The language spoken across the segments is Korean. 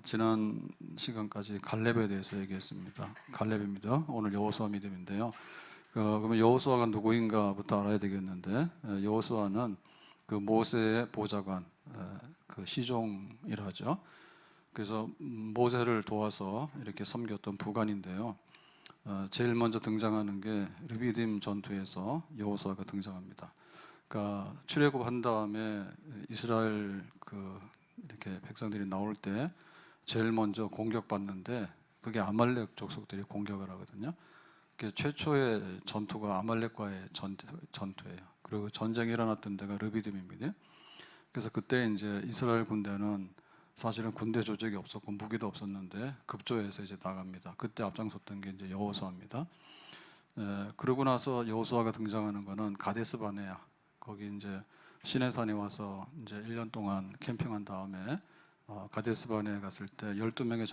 지난 시간까지 갈렙에 대해서 얘기했습니다. 갈렙입니다. 오늘 여호수아 믿음인데요. 그러면 여호수아가 누구인가부터 알아야 되겠는데, 여호수아는 그 모세의 보좌관, 그 시종이라 하죠. 그래서 모세를 도와서 이렇게 섬겼던 부관인데요. 제일 먼저 등장하는 게 르비딤 전투에서 여호수아가 등장합니다. 그러니까 출애굽한 다음에 이스라엘 이렇게 백성들이 나올 때 제일 먼저 공격받는데 그게 아말렉 족속들이 공격을 하거든요. 최초의 전투가 아말렉과의 전투예요. 그리고 전쟁이 일어났던 데가 르비딤입니다. 그래서 그때 이제 이스라엘 군대는 사실은 군대 조직이 없었고 무기도 없었는데 급조해서 이제 나갑니다. 그때 앞장섰던 게 이제 여호수아입니다. 그러고 나서 여호수아가 등장하는 거는 가데스 바네아. 거기 이제 시내산에 와서 이제 1년 동안 캠핑한 다음에 가데스 바네아에 갔을 때 12명의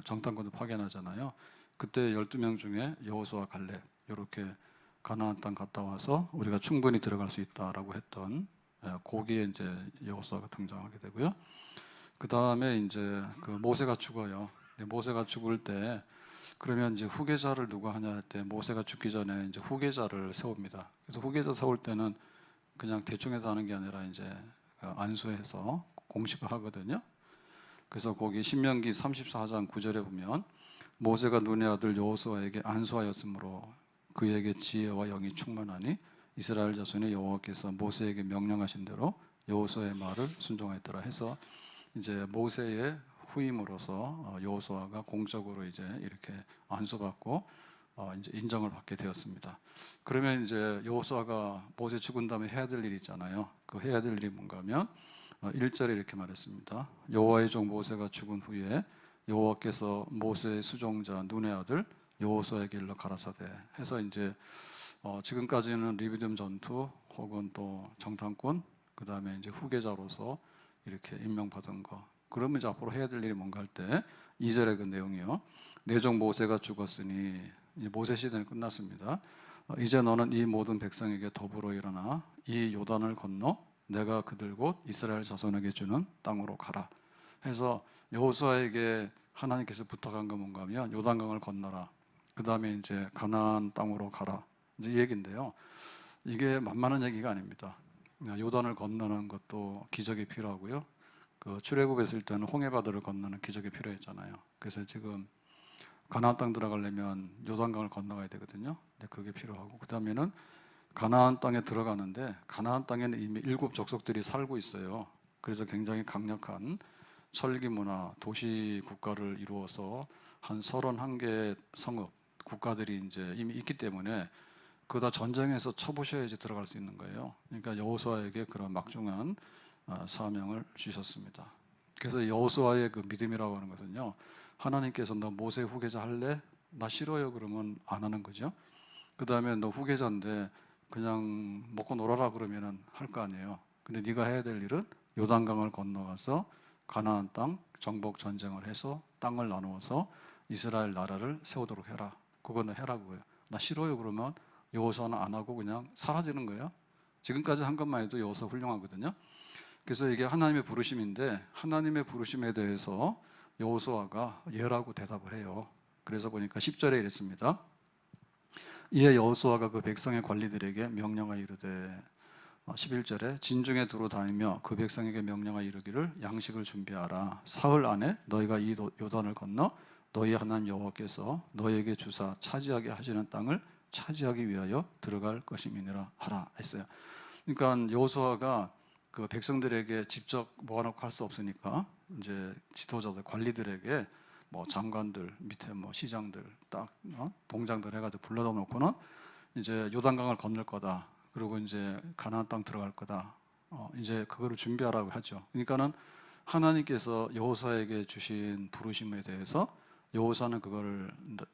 정탐꾼을 파견하잖아요. 그때 12명 중에 여호수아 갈렙 이렇게 가나안 땅 갔다 와서 우리가 충분히 들어갈 수 있다라고 했던 거기에 이제 여호수아가 등장하게 되고요. 그 다음에 이제 그 모세가 죽어요. 모세가 죽을 때 그러면 이제 후계자를 누가 하냐 할 때 모세가 죽기 전에 이제 후계자를 세웁니다. 그래서 후계자 세울 때는 그냥 대충 해서 하는 게 아니라 이제 안수해서 공식을 하거든요. 그래서 거기 신명기 34장 9절에 보면 모세가 눈의 아들 여호수아에게 안수하였으므로 그에게 지혜와 영이 충만하니 이스라엘 자손의 여호와께서 모세에게 명령하신 대로 여호수아의 말을 순종하였더라 해서 이제 모세의 후임으로서 여호수아가 공적으로 이제 이렇게 안수받고 이제 인정을 받게 되었습니다. 그러면 이제 여호수아가 모세 죽은 다음에 해야 될 일이 있잖아요. 그 해야 될 일이 뭔가 하면 1절에 이렇게 말했습니다. 여호와의 종 모세가 죽은 후에 여호와께서 모세의 수종자 눈의 아들 여호수아에게 일러 가라사대 해서 이제 지금까지는 리비딤 전투 혹은 또 정탐꾼 그 다음에 이제 후계자로서 이렇게 임명받은 거. 그러면 이제 앞으로 해야 될 일이 뭔가 할 때 2절의 그 내용이요. 내 종 모세가 죽었으니 이제 모세 시대는 끝났습니다. 이제 너는 이 모든 백성에게 더불어 일어나 이 요단을 건너 내가 그들 곧 이스라엘 자손에게 주는 땅으로 가라. 해서 여호수아에게 하나님께서 부탁한 건 뭔가 하면 요단강을 건너라. 그 다음에 이제 가나안 땅으로 가라. 이제 이 얘기인데요. 이게 만만한 얘기가 아닙니다. 요단을 건너는 것도 기적이 필요하고요. 그 출애굽에 있을 때는 홍해바다를 건너는 기적이 필요했잖아요. 그래서 지금 가나안 땅 들어가려면 요단강을 건너가야 되거든요. 그게 필요하고 그 다음에는 가나안 땅에 들어가는데 가나안 땅에는 이미 7 족속들이 살고 있어요. 그래서 굉장히 강력한 철기 문화, 도시 국가를 이루어서 한 31개의 성읍 국가들이 이제 이미 있기 때문에 그거 다 전쟁에서 쳐부셔야지 들어갈 수 있는 거예요. 그러니까 여호수아에게 그런 막중한 사명을 주셨습니다. 그래서 여호수아의 그 믿음이라고 하는 것은요. 하나님께서 너 모세 후계자 할래? 나 싫어요 그러면 안 하는 거죠. 그 다음에 너 후계자인데 그냥 먹고 놀아라 그러면은 할 거 아니에요. 근데 네가 해야 될 일은 요단강을 건너가서 가나안 땅 정복 전쟁을 해서 땅을 나누어서 이스라엘 나라를 세우도록 해라. 그거는 해라고요. 나 싫어요 그러면 여호수아는 안 하고 그냥 사라지는 거예요. 지금까지 한 것만 해도 여호수아 훌륭하거든요. 그래서 이게 하나님의 부르심인데 하나님의 부르심에 대해서 여호수아가 예라고 대답을 해요. 그래서 보니까 10절에 이랬습니다. 이에 여호수아가 그 백성의 관리들에게 명령하여 이르되 11절에 진중에 두루 다니며 그 백성에게 명령하여 이르기를 양식을 준비하라. 사흘 안에 너희가 이 요단을 건너 너희 하나님 여호와께서 너희에게 주사 차지하게 하시는 땅을 차지하기 위하여 들어갈 것임이니라 하라 했어요. 그러니까 여호수아가 그 백성들에게 직접 모아놓고 할 수 없으니까 이제 지도자들 관리들에게 뭐 장관들 밑에 뭐 시장들 딱 동장들 해가지고 불러다 놓고는 이제 요단강을 건널 거다. 그리고 이제 가나안 땅 들어갈 거다. 이제 그거를 준비하라고 하죠. 그러니까는 하나님께서 여호수아에게 주신 부르심에 대해서 여호수아는 그거를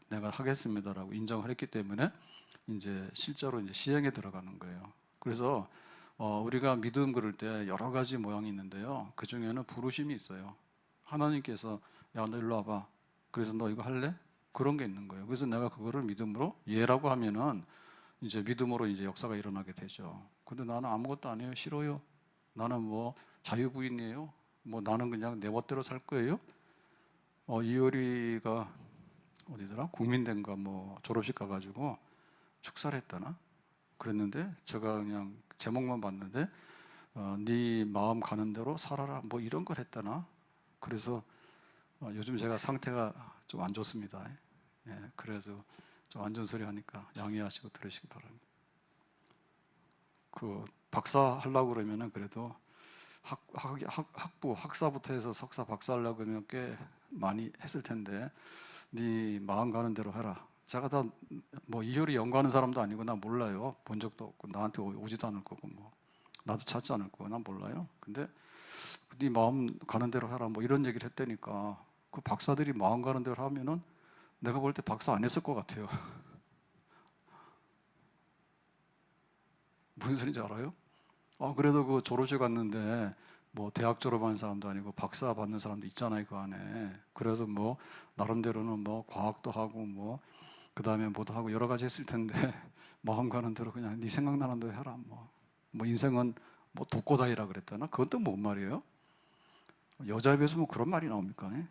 내가 하겠습니다라고 인정을 했기 때문에 이제 실제로 이제 시행에 들어가는 거예요. 그래서 우리가 믿음 그럴 때 여러 가지 모양이 있는데요. 그 중에는 부르심이 있어요. 하나님께서 야, 너 일로 와봐. 그래서 너 이거 할래? 그런 게 있는 거예요. 그래서 내가 그거를 믿음으로 예라고 하면은 이제 믿음으로 이제 역사가 일어나게 되죠. 근데 나는 아무것도 안 해요. 싫어요. 나는 뭐 자유부인이에요. 뭐 나는 그냥 내 멋대로 살 거예요. 이효리가 어디더라? 국민대인가 뭐 졸업식 가가지고 축사를 했다나? 그랬는데 제가 그냥 제목만 봤는데 네 마음 가는 대로 살아라 뭐 이런 걸 했다나? 그래서 요즘 제가 상태가 좀 안 좋습니다. 예, 그래서 좀 안 좋은 소리 하니까 양해하시고 들으시기 바랍니다. 그 박사 하려고 그러면은 그래도 학부 학사부터 해서 석사 박사 하려고 그러면 꽤 많이 했을 텐데 네 마음 가는 대로 해라. 제가 다 뭐 이효리 연구하는 사람도 아니고 나 몰라요. 본 적도 없고 나한테 오지도 않을 거고 뭐 나도 찾지 않을 거고 난 몰라요. 근데 네 마음 가는 대로 해라 뭐 이런 얘기를 했다니까. 그 박사들이 마음 가는 대로 하면은 내가 볼 때 박사 안 했을 것 같아요. 무슨 소리인지 알아요? 그래도 그 졸업식 갔는데 뭐 대학 졸업한 사람도 아니고 박사 받는 사람도 있잖아요 그 안에. 그래서 뭐 나름대로는 뭐 과학도 하고 뭐 그다음에 뭐도 하고 여러 가지 했을 텐데 마음 가는 대로 그냥 네 생각나는 대로 해라 뭐 인생은 뭐 독고다이라 그랬다나? 그건 또 뭔 말이에요? 여자에 비해서 뭐 그런 말이 나옵니까? 예?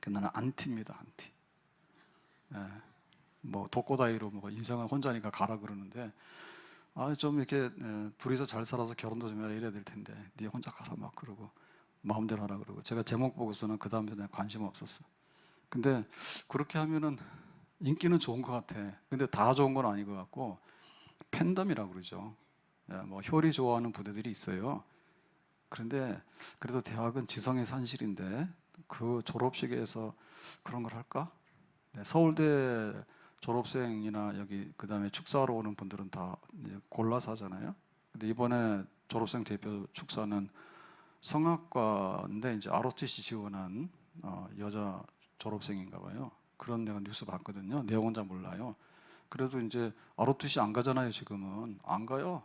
나는 안티입니다 안티. 예. 뭐 독고다이로 뭐 인생은 혼자니까 가라 그러는데 좀 이렇게 둘이서 잘 살아서 결혼도 좀 해라 이래야 될 텐데 네 혼자 가라 막 그러고 마음대로 하라 그러고 제가 제목 보고서는 그 다음에 관심 없었어. 근데 그렇게 하면은 인기는 좋은 것 같아. 근데 다 좋은 건 아닌 것 같고 팬덤이라고 그러죠. 뭐 효리 좋아하는 부대들이 있어요. 그런데 그래도 대학은 지성의 산실인데 그 졸업식에서 그런 걸 할까? 네, 서울대 졸업생이나 여기 그다음에 축사하러 오는 분들은 다 이제 골라서 하잖아요. 근데 이번에 졸업생 대표 축사는 성악과인데 이제 ROTC 지원한 여자 졸업생인가 봐요. 그런 내가 뉴스 봤거든요. 내용은 잘 몰라요. 그래도 이제 ROTC 안 가잖아요. 지금은 안 가요.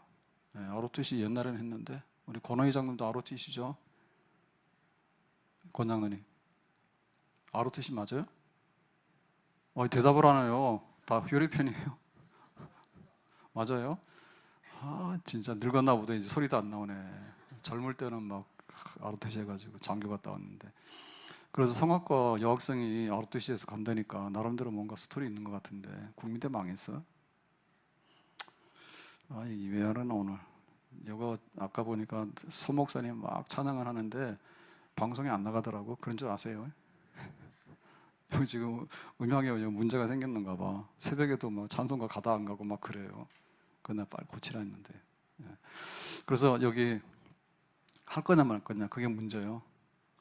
네, ROTC 옛날에는 했는데 우리 권호희 장님도 ROTC죠. 권 장로님 ROTC 맞아요? 대답을 안 해요. 다 효리 편이에요. 맞아요? 진짜 늙었나 보다. 이제 소리도 안 나오네. 젊을 때는 막 ROTC 해가지고 장교 갔다 왔는데. 그래서 성악과 여학생이 ROTC에서 간다니까 나름대로 뭔가 스토리 있는 것 같은데 국민대 망했어. 이 외야는 오늘 이거 아까 보니까 서 목사님 막 찬양을 하는데 방송에 안 나가더라고. 그런 줄 아세요? 여기 지금 음향에 문제가 생겼는가 봐. 새벽에도 막 찬송가 가다 안 가고 막 그래요. 그날 빨리 고치라 했는데. 예. 그래서 여기 할 거냐 말 거냐 그게 문제예요.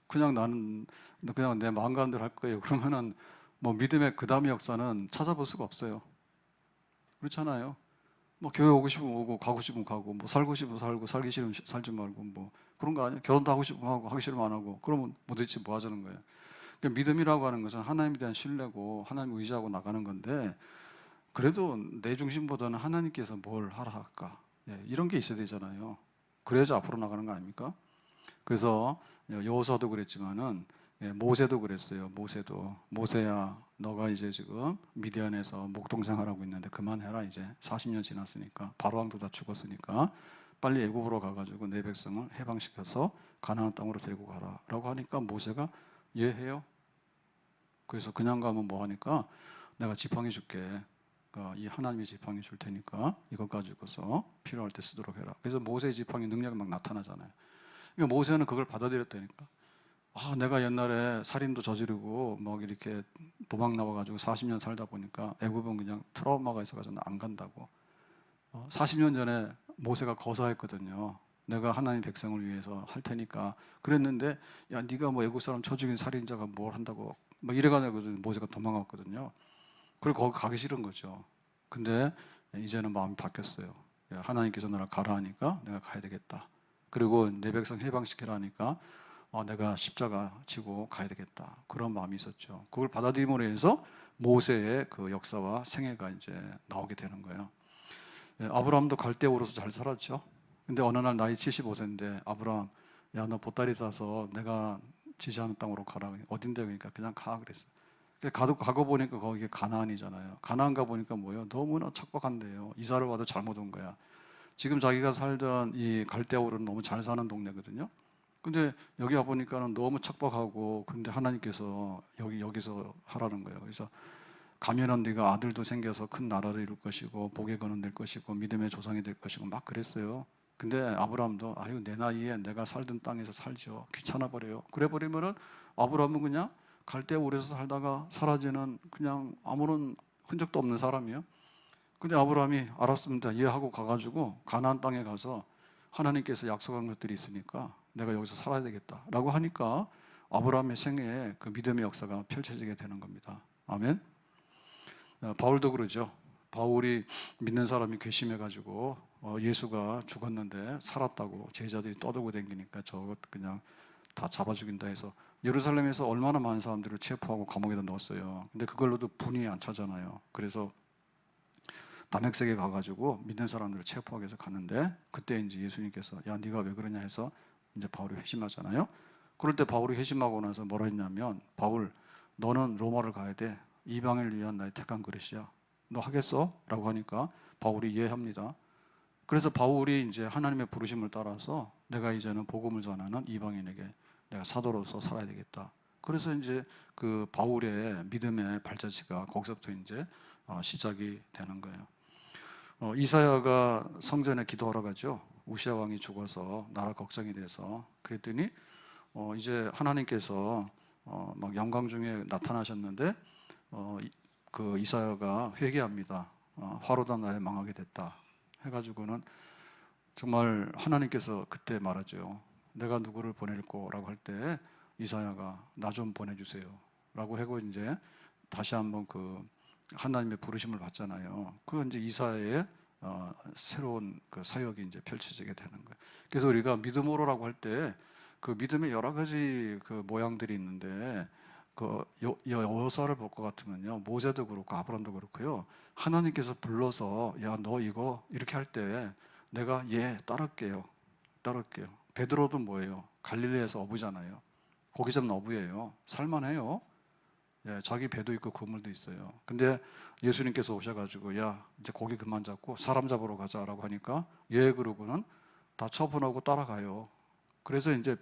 그냥 나는 그냥 내 마음 가는 대로 할 거예요. 그러면은 뭐 믿음의 그 다음의 역사는 찾아볼 수가 없어요. 그렇잖아요. 뭐 교회 오고 싶으면 오고 가고 싶으면 가고 뭐 살고 싶으면 살고 살기 싫으면 살지 말고 뭐 그런 거 아니야? 결혼도 하고 싶으면 하고 하기 싫으면 안 하고 그러면 도대체 뭐 하자는 거예요? 그러니까 믿음이라고 하는 것은 하나님에 대한 신뢰고 하나님 의지하고 나가는 건데 그래도 내 중심보다는 하나님께서 뭘 하라 할까? 이런 게 있어야 되잖아요. 그래야지 앞으로 나가는 거 아닙니까? 그래서 여호수아도 그랬지만은 모세도 그랬어요. 모세야 너가 이제 지금 미디안에서 목동생활하고 있는데 그만해라 이제 40년 지났으니까 바로왕도 다 죽었으니까 빨리 애굽으로 가가지고 내 백성을 해방시켜서 가나안 땅으로 데리고 가라라고 하니까 모세가 예 해요. 그래서 그냥 가면 뭐 하니까 내가 지팡이 줄게. 이 하나님의 지팡이 줄 테니까 이것 가지고서 필요할 때 쓰도록 해라. 그래서 모세의 지팡이 능력이 막 나타나잖아요. 그러니까 모세는 그걸 받아들였다니까. 내가 옛날에 살인도 저지르고 막 이렇게 도망 나와가지고 40년 살다 보니까 애굽은 그냥 트라우마가 있어가지고 안 간다고. 40년 전에 모세가 거사했거든요. 내가 하나님 백성을 위해서 할 테니까 그랬는데 야 네가 뭐 애굽 사람 쳐 죽인 살인자가 뭘 한다고 막 이래가지고 모세가 도망갔거든요. 그리고 거기 가기 싫은 거죠. 근데 이제는 마음이 바뀌었어요. 하나님께서 나를 가라 하니까 내가 가야 되겠다. 그리고 내 백성 해방시키라 하니까 내가 십자가 지고 가야 되겠다. 그런 마음이 있었죠. 그걸 받아들임으로 해서 모세의 그 역사와 생애가 이제 나오게 되는 거예요. 아브라함도 갈대오로서 잘 살았죠. 근데 어느 날 나이 75세인데 아브라함, 야 너 보따리 싸서 내가 지시하는 땅으로 가라. 어딘데 그러니까 그냥 가 그랬어. 가고 보니까 거기가 가나안이잖아요. 가나안 가 보니까 뭐예요? 너무나 척박한데요. 이사를 와도 잘못 온 거야. 지금 자기가 살던 이 갈대아우르는 너무 잘 사는 동네거든요. 근데 여기 와 보니까는 너무 척박하고, 근데 하나님께서 여기서 하라는 거예요. 그래서 가면은 네가 아들도 생겨서 큰 나라를 이룰 것이고 복의 근원 될 것이고 믿음의 조상이 될 것이고 막 그랬어요. 근데 아브라함도 아유 내 나이에 내가 살던 땅에서 살죠. 귀찮아 버려요. 그래 버리면은 아브라함은 그냥 갈대아 우에서 살다가 사라지는 그냥 아무런 흔적도 없는 사람이에요. 근데 아브라함이 알았습니다. 이해하고 가가지고 가나안 땅에 가서 하나님께서 약속한 것들이 있으니까 내가 여기서 살아야 되겠다라고 하니까 아브라함의 생애에 그 믿음의 역사가 펼쳐지게 되는 겁니다. 아멘. 바울도 그러죠. 바울이 믿는 사람이 괘씸해가지고 예수가 죽었는데 살았다고 제자들이 떠들고 다니니까 저것 그냥 다 잡아 죽인다 해서 예루살렘에서 얼마나 많은 사람들을 체포하고 감옥에다 넣었어요. 근데 그걸로도 분이 안 차잖아요. 그래서 다맥색에 가가지고 믿는 사람들을 체포하기 위해서 갔는데 그때 이제 예수님께서 야 네가 왜 그러냐 해서 이제 바울이 회심하잖아요. 그럴 때 바울이 회심하고 나서 뭐라 했냐면 바울 너는 로마를 가야 돼. 이방인을 위한 나의 택한 그릇이야. 너 하겠어? 라고 하니까 바울이 이해합니다. 그래서 바울이 이제 하나님의 부르심을 따라서 내가 이제는 복음을 전하는 이방인에게 내가 사도로서 살아야 되겠다. 그래서 이제 그 바울의 믿음의 발자취가 거기서부터 이제 시작이 되는 거예요. 이사야가 성전에 기도하러 가죠. 우시아 왕이 죽어서 나라 걱정이 돼서 그랬더니 이제 하나님께서 막 영광 중에 나타나셨는데 그 이사야가 회개합니다. 화로다 나에 망하게 됐다 해가지고는 정말 하나님께서 그때 말하죠. 내가 누구를 보낼 거라고 할 때 이사야가 나 좀 보내주세요 라고 하고 이제 다시 한번 그 하나님의 부르심을 받잖아요. 그 이제 이사야의 새로운 그 사역이 이제 펼쳐지게 되는 거예요. 그래서 우리가 믿음으로라고 할 때 그 믿음의 여러 가지 그 모양들이 있는데 그 여호수아를 볼 것 같으면요 모세도 그렇고 아브람도 그렇고요 하나님께서 불러서 야 너 이거 이렇게 할 때 내가 따를게요. 베드로도 뭐예요? 갈릴리에서 어부잖아요. 고기 잡는 어부예요. 살만해요. 자기 배도 있고 그물도 있어요. 근데 예수님께서 오셔가지고 야 이제 고기 그만 잡고 사람 잡으러 가자라고 하니까 그러고는 다 처분하고 따라가요. 그래서 이제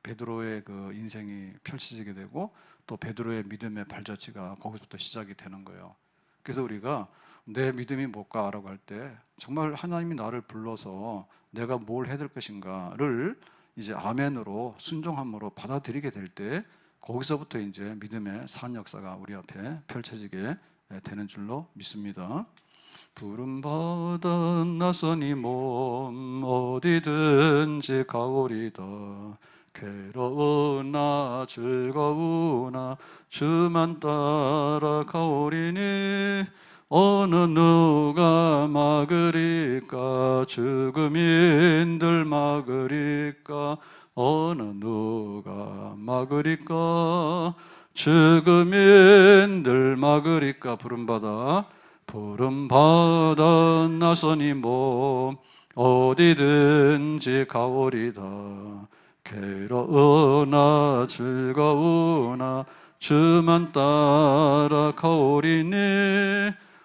베드로의 그 인생이 펼쳐지게 되고 또 베드로의 믿음의 발자취가 거기서부터 시작이 되는 거예요. 그래서 우리가 내 믿음이 뭘까라고 할 때 정말 하나님이 나를 불러서 내가 뭘 해야 될 것인가를 이제 아멘으로 순종함으로 받아들이게 될 때 거기서부터 이제 믿음의 산 역사가 우리 앞에 펼쳐지게 되는 줄로 믿습니다. 부름받아 나서니 몸 어디든지 가오리다. 괴로우나 즐거우나 주만 따라가오리니 어느 누가 막으리까 죽음인들 막으리까 어느 누가 막으리까 죽음인들 막으리까 부름받아 나서니 몸 어디든지 가오리다. 괴로우나 즐거우나 주만 따라가오리니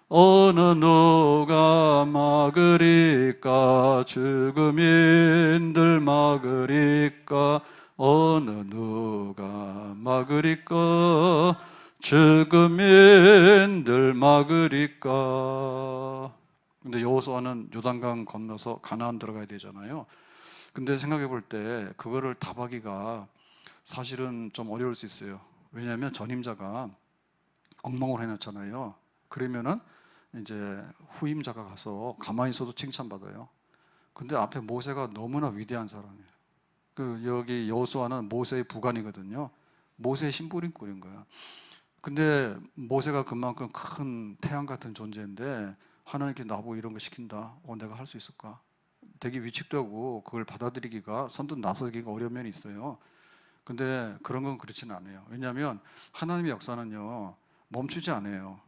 어느 누가 막으리까 죽음인들 막으리까 어느 누가 막으리까 죽음인들 막으리까. 근데 여호수아는 요단강 건너서 가나안 들어가야 되잖아요. 근데 생각해 볼 때 그거를 답하기가 사실은 좀 어려울 수 있어요. 왜냐하면 전임자가 엉망을 해놨잖아요. 그러면은 이제 후임자가 가서 가만히 있어도 칭찬받아요. 근데 앞에 모세가 너무나 위대한 사람이에요. 그 여기 여호수아는 모세의 부관이거든요. 모세의 신부인 꼴인 거야. 근데 모세가 그만큼 큰 태양 같은 존재인데 하나님께 나보고 이런 거 시킨다. 내가 할 수 있을까? 되게 위축되고 그걸 받아들이기가 선뜻 나서기가 어려운 면이 있어요. 근데 그런 건 그렇지는 않아요. 왜냐하면 하나님의 역사는요 멈추지 않아요.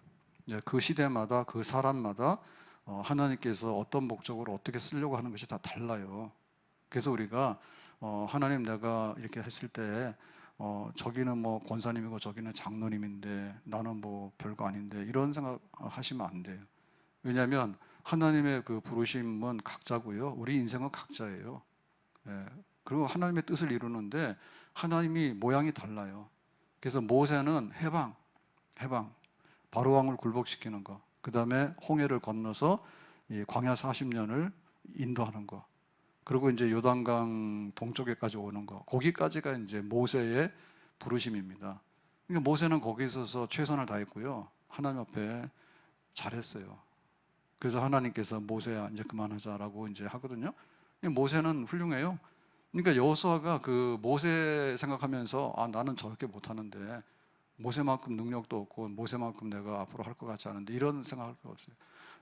그 시대마다 그 사람마다 하나님께서 어떤 목적으로 어떻게 쓰려고 하는 것이 다 달라요. 그래서 우리가 하나님 내가 이렇게 했을 때 저기는 뭐 권사님이고 저기는 장로님인데 나는 뭐 별거 아닌데 이런 생각 하시면 안 돼요. 왜냐하면 하나님의 그 부르심은 각자고요. 우리 인생은 각자예요. 그리고 하나님의 뜻을 이루는데 하나님이 모양이 달라요. 그래서 모세는 해방, 바로 왕을 굴복시키는 거. 그 다음에 홍해를 건너서 이 광야 40년을 인도하는 거. 그리고 이제 요단강 동쪽에까지 오는 거. 거기까지가 이제 모세의 부르심입니다. 그러니까 모세는 거기 있어서 최선을 다했고요. 하나님 앞에 잘했어요. 그래서 하나님께서 모세야 이제 그만하자라고 이제 하거든요. 모세는 훌륭해요. 그러니까 여호수아가 그 모세 생각하면서 아 나는 저렇게 못하는데 모세만큼 능력도 없고 모세만큼 내가 앞으로 할 것 같지 않은데 이런 생각할 거 없어요.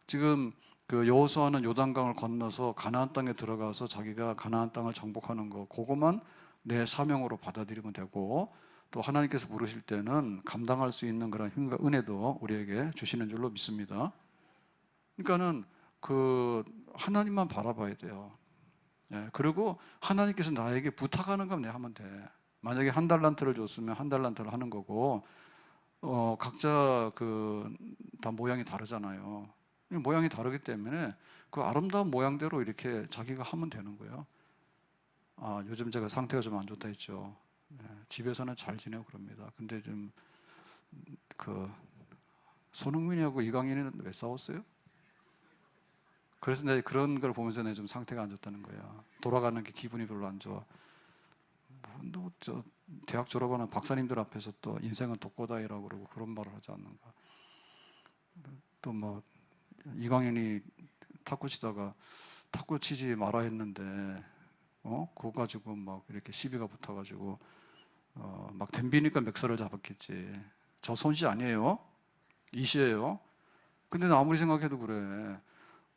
지금 그 여호수아는 요단강을 건너서 가나안 땅에 들어가서 자기가 가나안 땅을 정복하는 거 그것만 내 사명으로 받아들이면 되고 또 하나님께서 부르실 때는 감당할 수 있는 그런 힘과 은혜도 우리에게 주시는 줄로 믿습니다. 그러니까는 그 하나님만 바라봐야 돼요. 예, 그리고 하나님께서 나에게 부탁하는 건 내가 하면 돼. 만약에 한 달란트를 줬으면 한 달란트를 하는 거고 각자 그 다 모양이 다르잖아요. 모양이 다르기 때문에 그 아름다운 모양대로 이렇게 자기가 하면 되는 거예요. 아, 요즘 제가 상태가 좀 안 좋다 했죠. 예, 집에서는 잘 지내고 그럽니다. 근데 좀 그 손흥민이하고 이강인은 왜 싸웠어요? 그래서 내가 그런 걸 보면서 내가 좀 상태가 안 좋다는 거야. 돌아가는 게 기분이 별로 안 좋아. 뭐, 저 대학 졸업하는 박사님들 앞에서 또 인생은 독고다이라고 그러고 그런 말을 하지 않는가. 또 뭐 이강인이 탁구 치다가 탁구 치지 마라 했는데 그거 가지고 막 이렇게 시비가 붙어가지고 막 덤비니까 멱살을 잡았겠지. 저 손씨 아니에요. 이씨예요. 근데 나 아무리 생각해도 그래.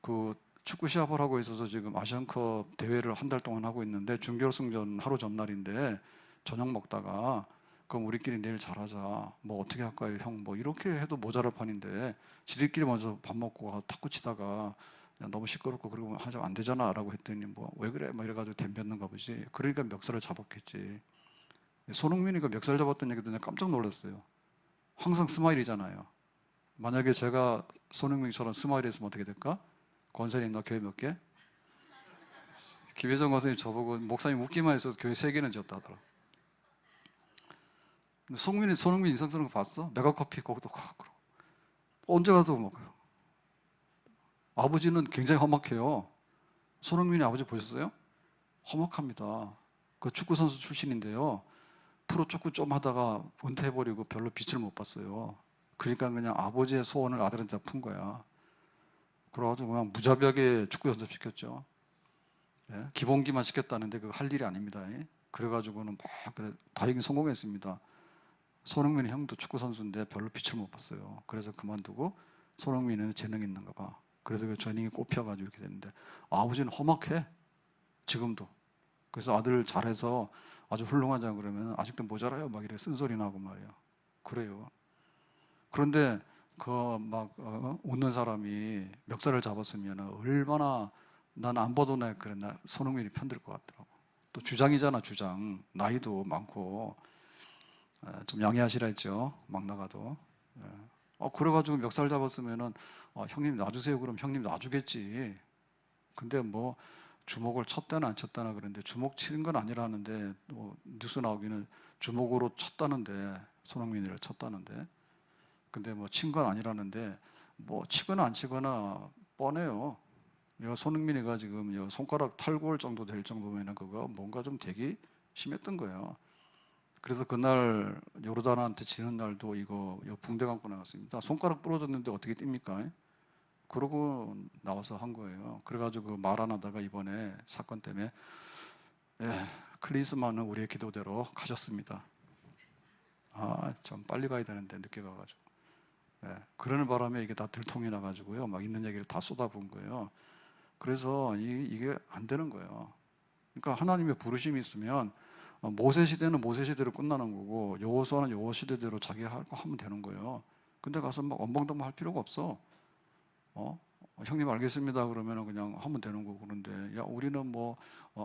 그 축구 시합을 하고 있어서 지금 아시안컵 대회를 한 달 동안 하고 있는데 준결승전 하루 전날인데 저녁 먹다가 그럼 우리끼리 내일 잘하자. 뭐 어떻게 할까요, 형? 뭐 이렇게 해도 모자랄 판인데 지들끼리 먼저 밥 먹고 탁구 치다가 야, 너무 시끄럽고 그러고 하자 안 되잖아라고 했더니 뭐 왜 그래? 막 이래가지고 덤볐는가 보지. 그러니까 멱살을 잡았겠지. 손흥민이가 멱살 잡았던 얘기 듣고 깜짝 놀랐어요. 항상 스마일이잖아요. 만약에 제가 손흥민처럼 스마일했으면 어떻게 될까? 권사님 나 교회 몇 개? 김혜정 권사님 저보고 목사님 웃기만 해서 교회 3개는 지었다 하더라. 근데 손흥민 인상 쓰는 거 봤어? 메가커피 거기도 가고 언제 가도 막 아버지는 굉장히 험악해요. 손흥민이 아버지 보셨어요? 험악합니다. 그 축구 선수 출신인데요. 프로 축구 좀 하다가 은퇴해버리고 별로 빛을 못 봤어요. 그러니까 그냥 아버지의 소원을 아들한테 푼 거야. 그래가지고 그냥 무자비하게 축구 연습시켰죠. 예? 기본기만 시켰다는데 그거 할 일이 아닙니다. 예? 그래가지고는 막 그래, 다행히 성공했습니다. 손흥민 형도 축구 선수인데 별로 빛을 못 봤어요. 그래서 그만두고 손흥민은 재능 있는가 봐. 그래서 그 재능이 꼽혀가지고 이렇게 됐는데 아버지는 험악해. 지금도. 그래서 아들 잘해서 아주 훌륭하자 그러면 아직도 모자라요. 막 이래 쓴소리 나고 말이야. 그래요. 그런데 그 막 웃는 사람이 멱살을 잡았으면 얼마나 난 안 봐도 나 그래 나 손흥민이 편들 것 같더라고. 또 주장이잖아 주장. 나이도 많고 좀 양해하시라 했죠. 막 나가도. 그래가지고 멱살 잡았으면은 형님 놔주세요. 그럼 형님 놔주겠지. 근데 뭐 주먹을 쳤다나 안 쳤다나 그러는데 주먹 치는 건 아니라는데 뉴스 나오기는 주먹으로 쳤다는데 손흥민이를 쳤다는데 근데 뭐 친 건 아니라는데 뭐 치거나 안 치거나 뻔해요. 이거 손흥민이가 지금 손가락 탈골 정도 될 정도면은 그거 뭔가 좀 되게 심했던 거예요. 그래서 그날 요르단한테 지는 날도 이거 붕대 감고 나갔습니다. 손가락 부러졌는데 어떻게 뜁니까? 그러고 나와서 한 거예요. 그래가지고 말 안 하다가 이번에 사건 때문에 클린스만은 우리의 기도대로 가셨습니다. 좀 빨리 가야 되는데 늦게 가가지고. 그러는 바람에 이게 다 들통이 나가지고요. 막 있는 얘기를 다 쏟아부은 거예요. 그래서 이게 안 되는 거예요. 그러니까 하나님의 부르심이 있으면 모세 시대는 모세 시대로 끝나는 거고 여호수아는 여호수아 시대대로 자기가 할 거 하면 되는 거예요. 근데 가서 막 엄벙덩벙 할 필요가 없어. 형님 알겠습니다 그러면 그냥 하면 되는 거고 그런데 야 우리는 뭐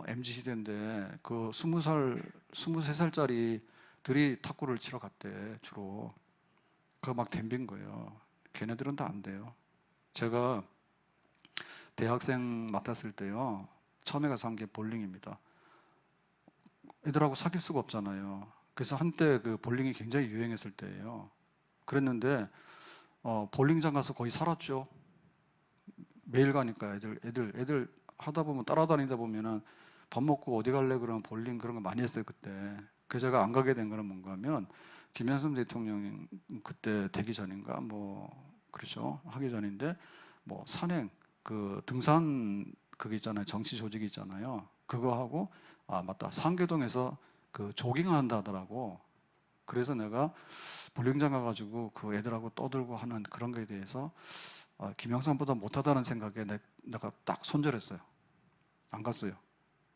MZ 시대인데 그 20살, 23살짜리들이 탁구를 치러 갔대 주로. 그거 막 덤빈 거예요. 걔네들은 다 안 돼요. 제가 대학생 맡았을 때요 처음에 가서 한 게 볼링입니다. 애들하고 사귈 수가 없잖아요. 그래서 한때 그 볼링이 굉장히 유행했을 때예요. 그랬는데 볼링장 가서 거의 살았죠. 매일 가니까 애들 하다 보면 따라다니다 보면은 밥 먹고 어디 갈래 그러면 볼링 그런 거 많이 했어요 그때. 그 제가 안 가게 된 거는 뭔가 하면 김영삼 대통령 그때 되기 전인가 뭐 그렇죠 하기 전인데 뭐 산행 그 등산 그게 있잖아요 정치 조직이 있잖아요 그거 하고 아 맞다 상계동에서 그 조깅 한다 하더라고. 그래서 내가 볼링장 가가지고 그 애들하고 떠들고 하는 그런 거에 대해서 김영삼보다 못하다는 생각에 내가 딱 손절했어요. 안 갔어요.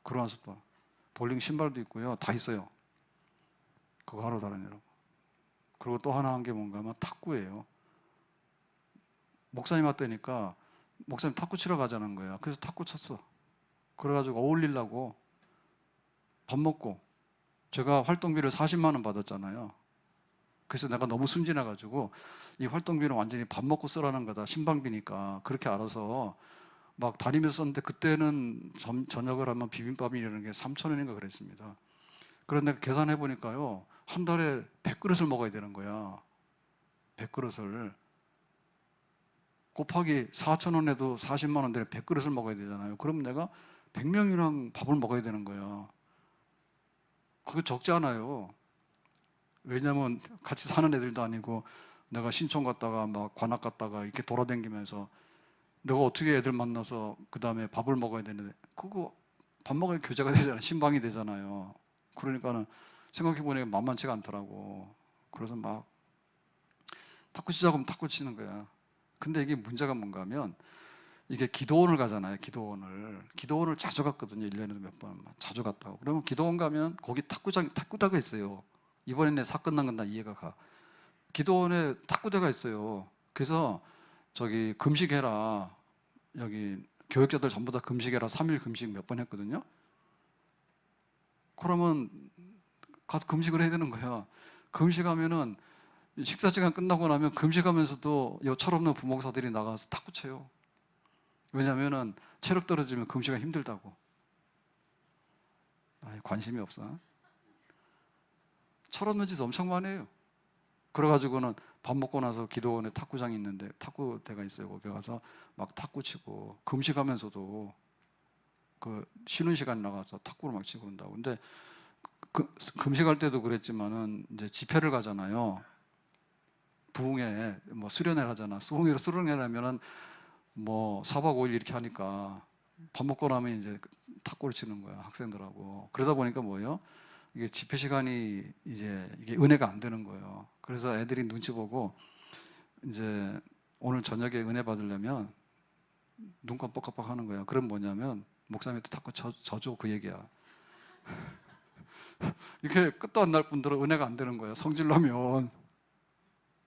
그러고 나서 또 볼링 신발도 있고요. 다 있어요. 그거 하러 다니느라고. 그리고 또 하나 한 게 뭔가 하면 탁구예요. 목사님 왔다니까 목사님 탁구 치러 가자는 거야. 그래서 탁구 쳤어. 그래가지고 어울리려고 밥 먹고 제가 활동비를 40만 원 받았잖아요. 그래서 내가 너무 순진해가지고 이 활동비는 완전히 밥 먹고 쓰라는 거다. 신방비니까. 그렇게 알아서 막 다니면서 썼는데 그때는 저녁을 하면 비빔밥이라는 게 3,000원인가 그랬습니다. 그런데 계산해 보니까요. 한 달에 100그릇을 먹어야 되는 거야. 100그릇을. 곱하기 4,000원에도 40만 원 되는 100그릇을 먹어야 되잖아요. 그럼 내가 100명이랑 밥을 먹어야 되는 거야. 그거 적지 않아요. 왜냐면 같이 사는 애들도 아니고 내가 신촌 갔다가 막 관악 갔다가 이렇게 돌아다니면서 내가 어떻게 애들 만나서 그 다음에 밥을 먹어야 되는데 그거 밥 먹어야 교제가 되잖아요. 신방이 되잖아요. 그러니까는 생각해보니까 만만치가 않더라고. 그래서 막 탁구 치자고 하면 탁구 치는 거야. 근데 이게 문제가 뭔가 하면 이게 기도원을 가잖아요. 기도원을 자주 갔거든요. 1년에도 몇 번 자주 갔다고. 그러면 기도원 가면 거기 탁구대가 있어요. 이번에 내 사건 난 건 다 이해가 가. 기도원에 탁구대가 있어요. 그래서 저기 금식해라. 여기 교육자들 전부 다 금식해라. 3일 금식 몇 번 했거든요. 그러면 가서 금식을 해야 되는 거야. 금식하면은 식사 시간 끝나고 나면 금식하면서도 요 철없는 부목사들이 나가서 탁구 쳐요. 왜냐면은 체력 떨어지면 금식하기 힘들다고. 관심이 없어. 철없는 짓 엄청 많이 해요. 그래가지고는 밥 먹고 나서 기도원에 탁구장이 있는데 탁구대가 있어요. 거기 가서 막 탁구 치고 금식하면서도 그 쉬는 시간 나가서 탁구를 막 치고 온다고. 근데 금식할 때도 그랬지만은 이제 집회를 가잖아요. 부흥회 뭐 수련회를 하잖아. 수련회를 하면은 뭐 4박 5일 이렇게 하니까 밥 먹고 나면 이제 탁구를 치는 거야 학생들하고. 그러다 보니까 뭐예요? 이게 집회 시간이 이제 이게 은혜가 안 되는 거예요. 그래서 애들이 눈치 보고 이제 오늘 저녁에 은혜 받으려면 눈 깜빡깜빡 하는 거야. 그럼 뭐냐면 목사님한테 탁구 져줘 그 얘기야. 이렇게 끝도 안 날 분들은 은혜가 안 되는 거야. 성질나면.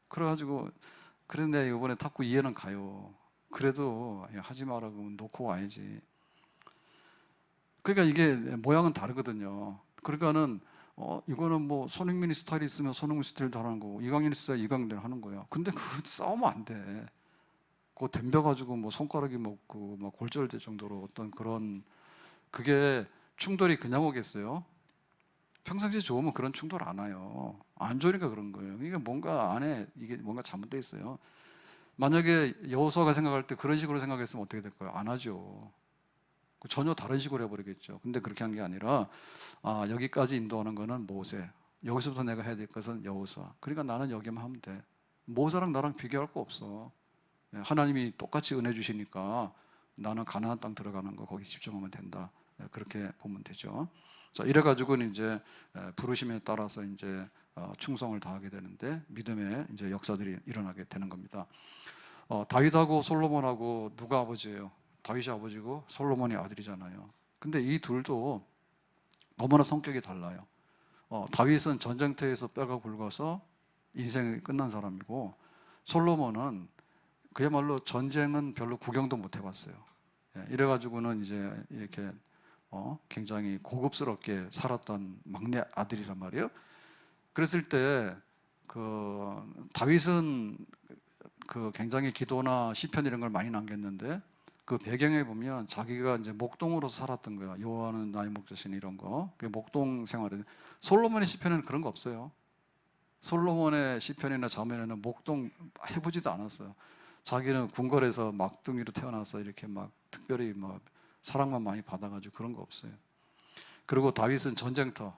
그래가지고 그런데 이번에 탁구 이해는 가요. 그래도 하지 말라고 하면 놓고 와야지. 그러니까 이게 모양은 다르거든요. 그러니까는 이거는 뭐 손흥민이 스타일이 있으면 손흥민 스타일도 하는 거고 이강인이 스타일 이강인대로 하는 거야. 근데 그거 싸우면 안 돼. 그거 덤벼가지고 뭐 손가락이 먹고 막 골절될 정도로 어떤 그런 그게 충돌이 그냥 오겠어요? 평상시에 좋으면 그런 충돌 안 와요. 안 좋으니까 그런 거예요. 이게 뭔가 안에 이게 뭔가 잘못되어 있어요. 만약에 여호수아가 생각할 때 그런 식으로 생각했으면 어떻게 될까요? 안 하죠. 전혀 다른 식으로 해버리겠죠. 근데 그렇게 한 게 아니라 여기까지 인도하는 거는 모세. 여기서부터 내가 해야 될 것은 여호수아. 그러니까 나는 여기만 하면 돼. 모세랑 나랑 비교할 거 없어. 하나님이 똑같이 은혜 주시니까 나는 가나안 땅 들어가는 거 거기 집중하면 된다. 그렇게 보면 되죠. 자, 이래가지고는 이제 부르심에 따라서 이제 충성을 다하게 되는데 믿음의 이제 역사들이 일어나게 되는 겁니다. 다윗하고 솔로몬하고 누가 아버지예요? 다윗이 아버지고 솔로몬이 아들이잖아요. 근데 이 둘도 너무나 성격이 달라요. 다윗은 전쟁터에서 뼈가 굵어서 인생이 끝난 사람이고 솔로몬은 그야말로 전쟁은 별로 구경도 못 해봤어요. 이래가지고는 이제 이렇게 굉장히 고급스럽게 살았던 막내 아들이란 말이에요. 그랬을 때 다윗은 굉장히 기도나 시편 이런 걸 많이 남겼는데 그 배경에 보면 자기가 이제 목동으로 살았던 거야. 여호와는 나의 목자신 이런 거. 그 목동 생활에 솔로몬의 시편에는 그런 거 없어요. 솔로몬의 시편이나 자문에는 목동 해보지도 않았어요. 자기는 궁궐에서 막둥이로 태어나서 이렇게 막 특별히 막 사랑만 많이 받아가지고 그런 거 없어요. 그리고 다윗은 전쟁터,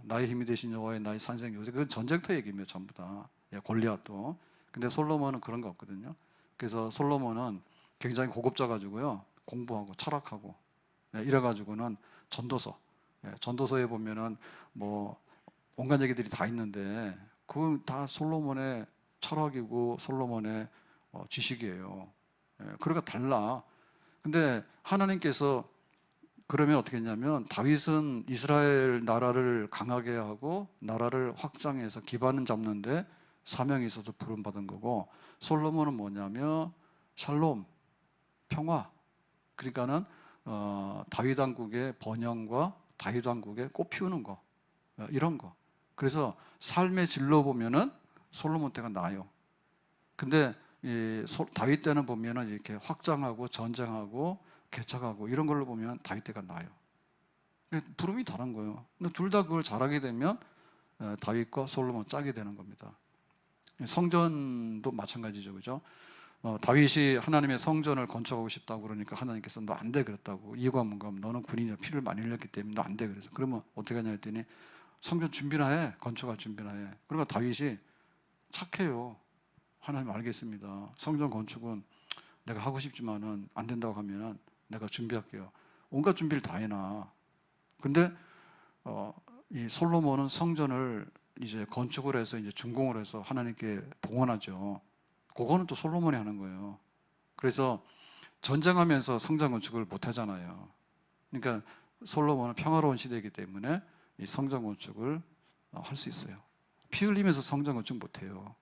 나의 힘이 되신 여호와의 나의 산생 요새 그건 전쟁터 얘기입니다. 전부 다. 골리앗도. 근데 솔로몬은 그런 거 없거든요. 그래서 솔로몬은 굉장히 고급져 가지고요, 공부하고 철학하고 이래가지고는 전도서, 전도서에 보면은 뭐 온갖 얘기들이 다 있는데 그건 다 솔로몬의 철학이고 솔로몬의 지식이에요. 그러니까 달라. 근데 하나님께서 그러면 어떻게 했냐면 다윗은 이스라엘 나라를 강하게 하고 나라를 확장해서 기반을 잡는데 사명이 있어서 부름받은 거고, 솔로몬은 뭐냐면 샬롬, 평화. 그러니까는 다윗 왕국의 번영과 다윗 왕국의 꽃피우는 거, 이런 거. 그래서 삶의 질로 보면은 솔로몬 때가 나아요. 근데 다윗 때는 보면은 이렇게 확장하고 전쟁하고 개척하고 이런 걸로 보면 다윗 때가 나아요. 부름이 다른 거예요. 근데 둘 다 그걸 잘하게 되면 다윗과 솔로몬 짝이 되는 겁니다. 성전도 마찬가지죠, 그죠? 다윗이 하나님의 성전을 건축하고 싶다고 그러니까 하나님께서 너 안 돼 그랬다고. 이유가 뭔가 너는 군인이야, 피를 많이 흘렸기 때문에 너 안 돼 그래서. 그러면 어떻게 하냐 했더니 성전 준비나 해, 건축할 준비나 해. 그러니까 다윗이 착해요. 하나님 알겠습니다. 성전 건축은 내가 하고 싶지만은 안 된다고 하면은 내가 준비할게요. 온갖 준비를 다 해놔. 근데 이 솔로몬은 성전을 이제 건축을 해서 이제 준공을 해서 하나님께 봉헌하죠. 그거는 또 솔로몬이 하는 거예요. 그래서 전쟁하면서 성전 건축을 못 하잖아요. 그러니까 솔로몬은 평화로운 시대이기 때문에 이 성전 건축을 할 수 있어요. 피 흘리면서 성전 건축 못 해요.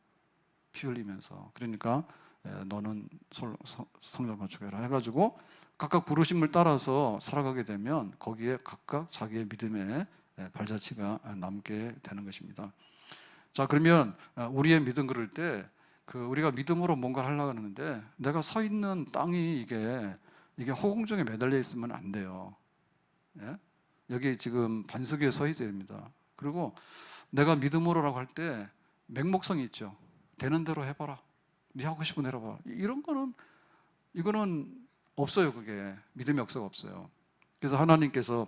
피 흘리면서. 그러니까 너는 성전 건축해라 해가지고 각각 부르심을 따라서 살아가게 되면 거기에 각각 자기의 믿음의 발자취가 남게 되는 것입니다. 자, 그러면 우리의 믿음 그럴 때 우리가 믿음으로 뭔가를 하려고 하는데 내가 서 있는 땅이 이게 허공중에 매달려 있으면 안 돼요. 예? 여기 지금 반석 위에 서 있어야 됩니다. 그리고 내가 믿음으로라고 할 때 맹목성이 있죠. 되는 대로 해봐라. 네 하고 싶은 대로 해봐. 이거는 없어요. 그게 믿음의 역사가 없어요. 그래서 하나님께서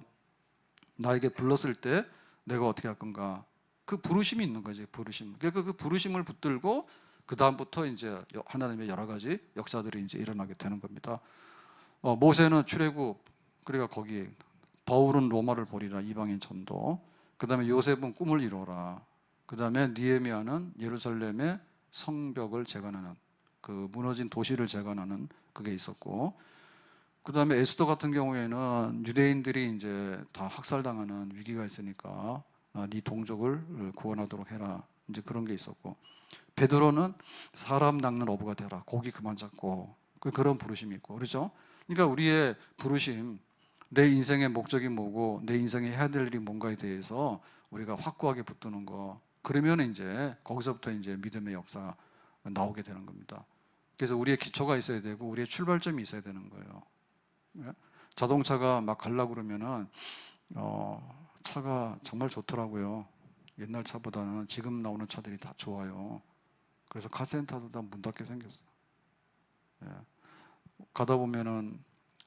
나에게 불렀을 때 내가 어떻게 할 건가? 그 부르심이 있는 거지. 부르심. 그러니까 그 부르심을 붙들고 그 다음부터 이제 하나님의 여러 가지 역사들이 이제 일어나게 되는 겁니다. 모세는 출애굽, 그러니까 거기 바울은 로마를 버리라, 이방인 전도. 그 다음에 요셉은 꿈을 이루어라. 그 다음에 느헤미야는 예루살렘의 성벽을 재건하는, 그 무너진 도시를 재건하는 그게 있었고, 그 다음에 에스더 같은 경우에는 유대인들이 이제 다 학살당하는 위기가 있으니까 네 동족을 구원하도록 해라, 이제 그런 게 있었고, 베드로는 사람 낚는 어부가 되라, 고기 그만 잡고, 그런 부르심이 있고, 그렇죠? 그러니까 우리의 부르심, 내 인생의 목적이 뭐고 내 인생에 해야 될 일이 뭔가에 대해서 우리가 확고하게 붙드는 거, 그러면 이제 거기서부터 이제 믿음의 역사가 나오게 되는 겁니다. 그래서 우리의 기초가 있어야 되고 우리의 출발점이 있어야 되는 거예요. 자동차가 막 가려고 그러면은 차가 정말 좋더라고요. 옛날 차보다는 지금 나오는 차들이 다 좋아요. 그래서 카센터도 다 문 닫게 생겼어요. 가다 보면은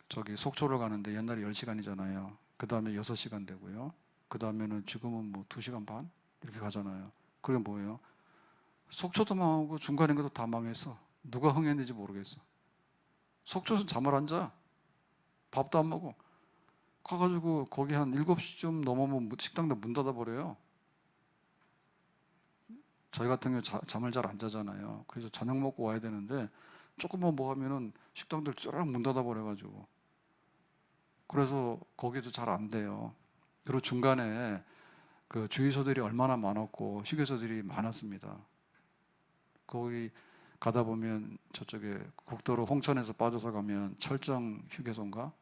저기 속초를 가는데 옛날에 10시간이잖아요. 그 다음에 6시간 되고요. 그 다음에는 지금은 뭐 2시간 반? 이렇게 가잖아요. 그게 뭐예요? 속초도 망하고 중간인 것도 다 망했어. 누가 흥했는지 모르겠어. 속초에서 잠을 안 자. 밥도 안 먹어. 가가지고 거기 한 7시쯤 넘으면 식당도 문 닫아버려요. 저희 같은 경우 잠을 잘 안 자잖아요. 그래서 저녁 먹고 와야 되는데 조금만 뭐 하면은 식당들 쫙 문 닫아버려가지고, 그래서 거기도 잘 안 돼요. 그리고 중간에 그 주유소들이 얼마나 많았고 휴게소들이 많았습니다. 거기 가다 보면 저쪽에 국도로 홍천에서 빠져서 가면 철정 휴게소인가?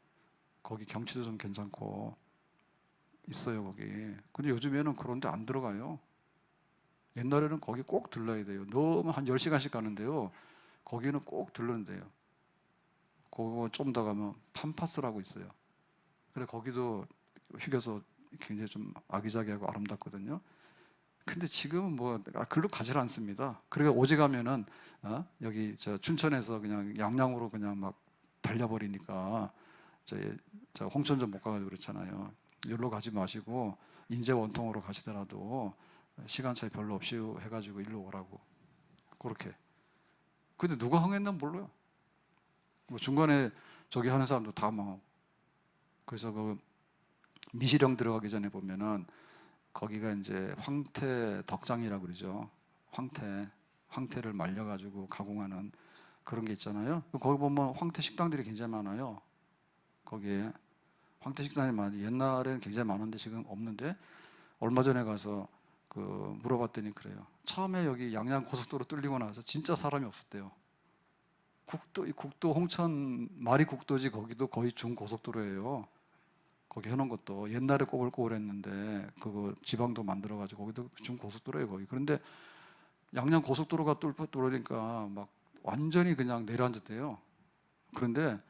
거기 경치도 좀 괜찮고 있어요, 거기. 근데 요즘에는 그런 데 안 들어가요. 옛날에는 거기 꼭 들러야 돼요. 너무 한 10시간씩 가는데요. 거기는 꼭 들르는데요. 그거 좀 더 가면 팜파스라고 있어요. 그래 거기도 휴게소 굉장히 좀 아기자기하고 아름답거든요. 근데 지금은 뭐 글로 가지 않습니다. 그리고 오직 가면은 여기 저 춘천에서 그냥 양양으로 그냥 막 달려버리니까 저 홍천점 못 가가지고 그렇잖아요. 여기로 가지 마시고 인제 원통으로 가시더라도 시간 차이 별로 없이 해가지고 일로 오라고 그렇게. 근데 누가 흥했나 몰라요. 뭐 중간에 저기 하는 사람도 다 망하고. 그래서 그 미시령 들어가기 전에 보면은 거기가 이제 황태 덕장이라고 그러죠. 황태를 말려가지고 가공하는 그런 게 있잖아요. 거기 보면 황태 식당들이 굉장히 많아요. 거기에 황태 식당이 많이 옛날에는 굉장히 많은데 지금 없는데 얼마 전에 가서 그 물어봤더니 그래요. 처음에 여기 양양 고속도로 뚫리고 나서 진짜 사람이 없었대요. 국도 홍천 말이 국도지 거기도 거의 중고속도로예요. 거기 해놓은 것도 옛날에 꼬불꼬불했는데 그거 지방도 만들어가지고 거기도 중고속도로예요 거기. 그런데 양양 고속도로가 뚫으니까 막 완전히 그냥 내려앉았대요. 그런데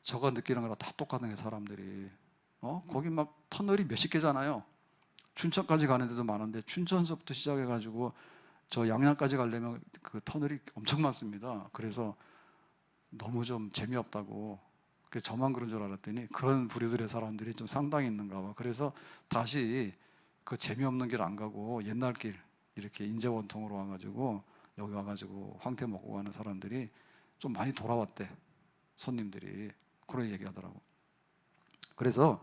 저가 느끼는 거랑 다 똑같은 게 사람들이 거기 막 터널이 몇십 개잖아요. 춘천까지 가는 데도 많은데 춘천서부터 시작해가지고 저 양양까지 가려면 그 터널이 엄청 많습니다. 그래서 너무 좀 재미없다고. 저만 그런 줄 알았더니 그런 부류들의 사람들이 좀 상당히 있는가 봐. 그래서 다시 그 재미없는 길 안 가고 옛날 길 이렇게 인제원통으로 와가지고 여기 와가지고 황태 먹고 가는 사람들이 좀 많이 돌아왔대. 손님들이 그런 얘기하더라고. 그래서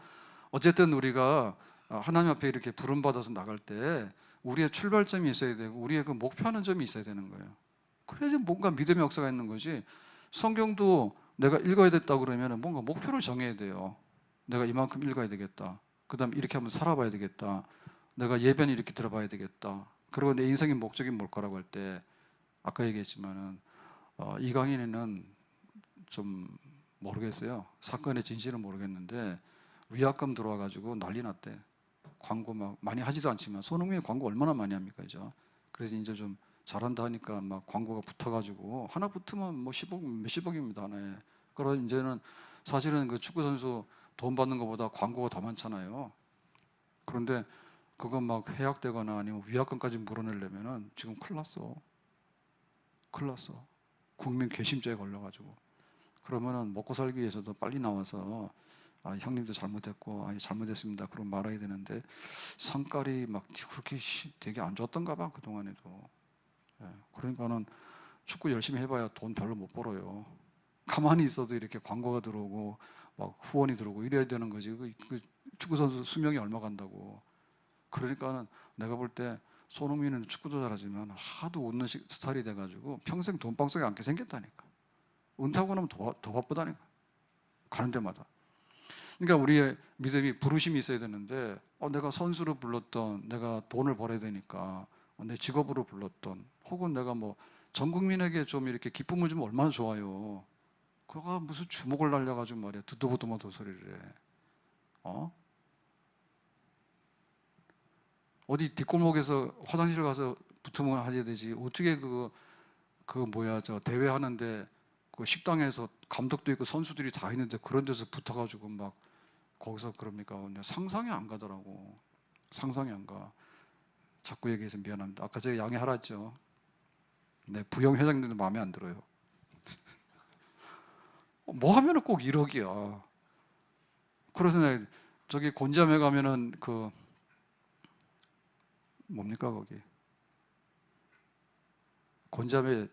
어쨌든 우리가 하나님 앞에 이렇게 부름 받아서 나갈 때 우리의 출발점이 있어야 되고 우리의 그 목표하는 점이 있어야 되는 거예요. 그래야지 뭔가 믿음의 역사가 있는 거지. 성경도 내가 읽어야 됐다고 그러면 뭔가 목표를 정해야 돼요. 내가 이만큼 읽어야 되겠다. 그 다음에 이렇게 한번 살아봐야 되겠다. 내가 예배는 이렇게 들어봐야 되겠다. 그리고 내 인생의 목적이 뭘까라고 할 때 아까 얘기했지만은 이 강의는 좀 모르겠어요. 사건의 진실은 모르겠는데 위약금 들어와가지고 난리 났대. 광고 막 많이 하지도 않지만 손흥민이 광고 얼마나 많이 합니까, 그죠? 그래서 이제 좀 잘한다 하니까 막 광고가 붙어가지고 하나 붙으면 뭐 10억, 몇십억입니다 하나에. 그러나 이제는 사실은 그 축구 선수 돈 받는 것보다 광고가 더 많잖아요. 그런데 그거 막 해약되거나 아니면 위약금까지 물어내려면은 지금 큰일 났어. 큰일 났어. 국민 괘씸죄에 걸려가지고. 그러면은 먹고 살기 위해서도 빨리 나와서 형님도 잘못했고 잘못했습니다. 그럼 말아야 되는데 성깔이 막 그렇게 되게 안 좋았던가 봐 그동안에도. 그러니까는 축구 열심히 해봐야 돈 별로 못 벌어요. 가만히 있어도 이렇게 광고가 들어오고 막 후원이 들어오고 이래야 되는 거지. 그 축구 선수 수명이 얼마 간다고. 그러니까는 내가 볼 때 손흥민은 축구도 잘하지만 하도 웃는 스타일이 돼가지고 평생 돈방석에 앉게 생겼다니까. 은퇴하고 나면 더 바쁘다니까. 가는 데마다. 그러니까 우리의 믿음이 부르심이 있어야 되는데 내가 선수로 불렀던 내가 돈을 벌어야 되니까 내 직업으로 불렀던 혹은 내가 뭐 전 국민에게 좀 이렇게 기쁨을 주면 얼마나 좋아요. 그가 무슨 주먹을 날려가지고 말이야 듣도 보도 못한 소리를 해. 어디 뒷골목에서 화장실 가서 붙으면 하셔야 되지. 어떻게 저 대회 하는데 그 식당에서 감독도 있고 선수들이 다 있는데 그런 데서 붙어가지고 막 거기서 그럽니까? 상상이 안 가더라고. 상상이 안 가. 자꾸 얘기해서 미안합니다. 아까 제가 양해하라 했죠. 네, 부영 회장님도 마음에 안 들어요. 뭐 하면은 꼭 1억이야. 그래서 내가 저기 곤지암에 가면은 그 뭡니까 거기 곤지암에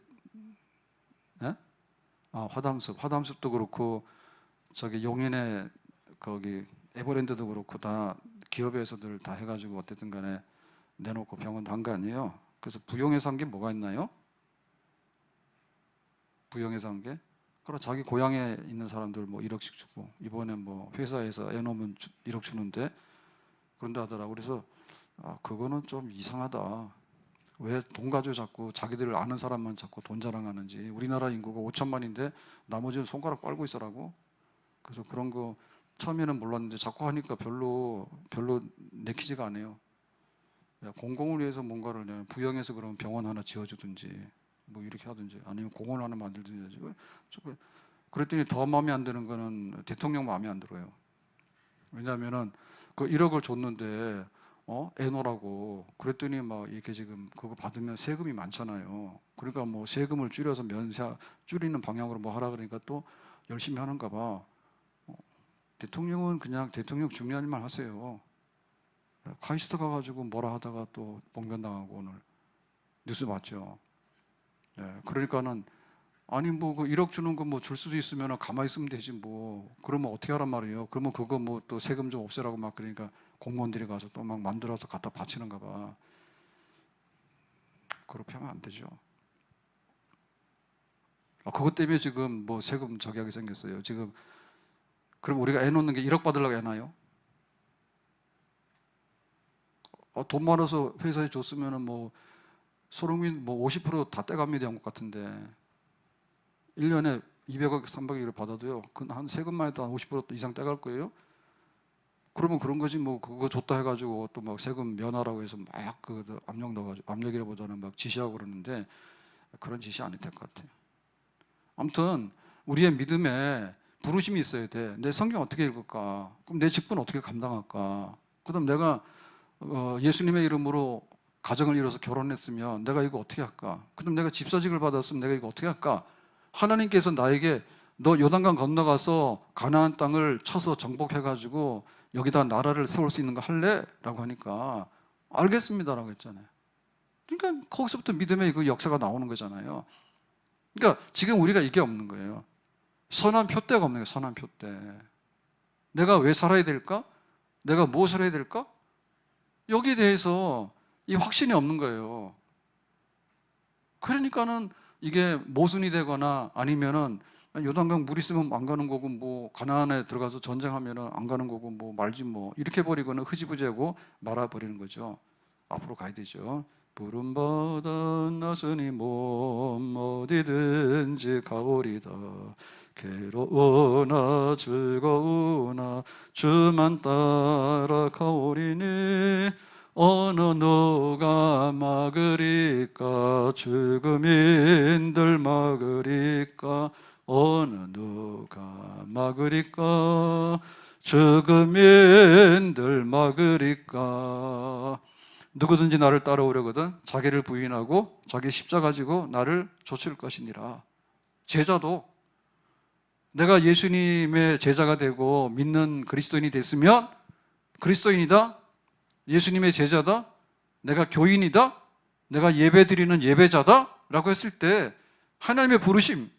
화담숲도 그렇고 저기 용인에 거기 에버랜드도 그렇고 다 기업에서들 다 해가지고 어쨌든 간에 내놓고 병원도 한 거 아니에요. 그래서 부영에서 한 게 뭐가 있나요? 부영에서 한 게? 그럼 자기 고향에 있는 사람들 뭐 1억씩 주고 이번에 뭐 회사에서 애 놓으면 1억 주는데 그런다 하더라고. 그래서 그거는 좀 이상하다. 왜 돈 가지고 자꾸 자기들을 아는 사람만 자꾸 돈 자랑하는지. 우리나라 인구가 5천만인데 나머지는 손가락 빨고 있어라고. 그래서 그런 거 처음에는 몰랐는데 자꾸 하니까 별로 내키지가 않아요. 야, 공공을 위해서 뭔가를 부영해서 그러면 병원 하나 지어주든지 뭐 이렇게 하든지 아니면 공원 하나 만들든지 그랬더니 더 마음에 안 드는 거는 대통령 마음에 안 들어요. 왜냐하면은 그 1억을 줬는데 애노라고 그랬더니 막 이렇게 지금 그거 받으면 세금이 많잖아요. 그러니까 뭐 세금을 줄여서 면세 줄이는 방향으로 뭐 하라 그러니까 또 열심히 하는가 봐. 대통령은 그냥 대통령 중요한 일만 하세요. 카이스트 가가지고 뭐라 하다가 또 봉변당하고 오늘 뉴스 봤죠. 예, 그러니까는 아니 뭐 그 1억 주는 거 뭐 줄 수도 있으면 가만히 있으면 되지 뭐. 그러면 어떻게 하란 말이에요. 그러면 그거 뭐 또 세금 좀 없애라고 막 그러니까 공무원들이 가서 또 막 만들어서 갖다 바치는가 봐. 그렇게 하면 안 되죠. 그것 때문에 지금 뭐 세금 저기하게 생겼어요. 지금 그럼 우리가 애 놓는 게 1억 받으려고 애 놔요? 돈 많아서 회사에 줬으면은 뭐 소롱민 뭐 50%다 떼갑니다 한국 같은데 1년에 200억, 300억을 받아도요. 한 세금만 해도 한 50% 이상 떼갈 거예요. 그러면 그런 거지 뭐 그거 줬다 해가지고 또 막 세금 면하라고 해서 막 그 압력 넣어가지고 압력이라보다는 막 지시하고 그러는데 그런 지시 안 해도 될 것 같아요. 아무튼 우리의 믿음에 부르심이 있어야 돼. 내 성경 어떻게 읽을까? 그럼 내 직분 어떻게 감당할까? 그다음 내가 예수님의 이름으로 가정을 이뤄서 결혼했으면 내가 이거 어떻게 할까? 그다음 내가 집사직을 받았으면 내가 이거 어떻게 할까? 하나님께서 나에게 너 요단강 건너가서 가나안 땅을 쳐서 정복해가지고 여기다 나라를 세울 수 있는 거 할래? 라고 하니까 알겠습니다라고 했잖아요. 그러니까 거기서부터 믿음의 그 역사가 나오는 거잖아요. 그러니까 지금 우리가 이게 없는 거예요. 선한 표대가 없는 거예요. 선한 표대. 내가 왜 살아야 될까? 내가 무엇을 해야 될까? 여기에 대해서 이 확신이 없는 거예요. 그러니까는 이게 모순이 되거나 아니면은 요단강 물 있으면 안 가는 거고 뭐 가나안에 들어가서 전쟁하면은 안 가는 거고 뭐 말지 뭐 이렇게 버리고는 흐지부지하고 말아버리는 거죠. 앞으로 가야 되죠. 부름받아 나서니 몸 어디든지 가오리다. 괴로우나 즐거우나 주만 따라가오리니 어느 누가 막으리까 죽음인들 막으리까 어느 누가 막으리까 죽음인들 막으리까. 누구든지 나를 따라오려거든 자기를 부인하고 자기 십자가 지고 나를 좇을 것이니라. 제자도 내가 예수님의 제자가 되고 믿는 그리스도인이 됐으면 그리스도인이다, 예수님의 제자다, 내가 교인이다, 내가 예배드리는 예배자다 라고 했을 때 하나님의 부르심,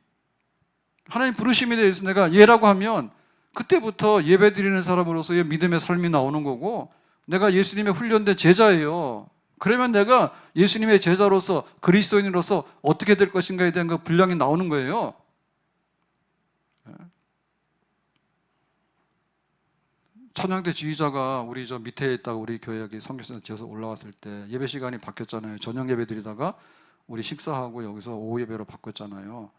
하나님 부르심에 대해서 내가 예라고 하면 그때부터 예배드리는 사람으로서의 믿음의 삶이 나오는 거고 내가 예수님의 훈련된 제자예요. 그러면 내가 예수님의 제자로서 그리스도인으로서 어떻게 될 것인가에 대한 그 분량이 나오는 거예요. 찬양대 지휘자가 우리 저 밑에 있다가 우리 교회 여기 선교센터 지어서 올라왔을 때 예배 시간이 바뀌었잖아요. 저녁 예배 드리다가 우리 식사하고 여기서 오후 예배로 바꿨잖아요.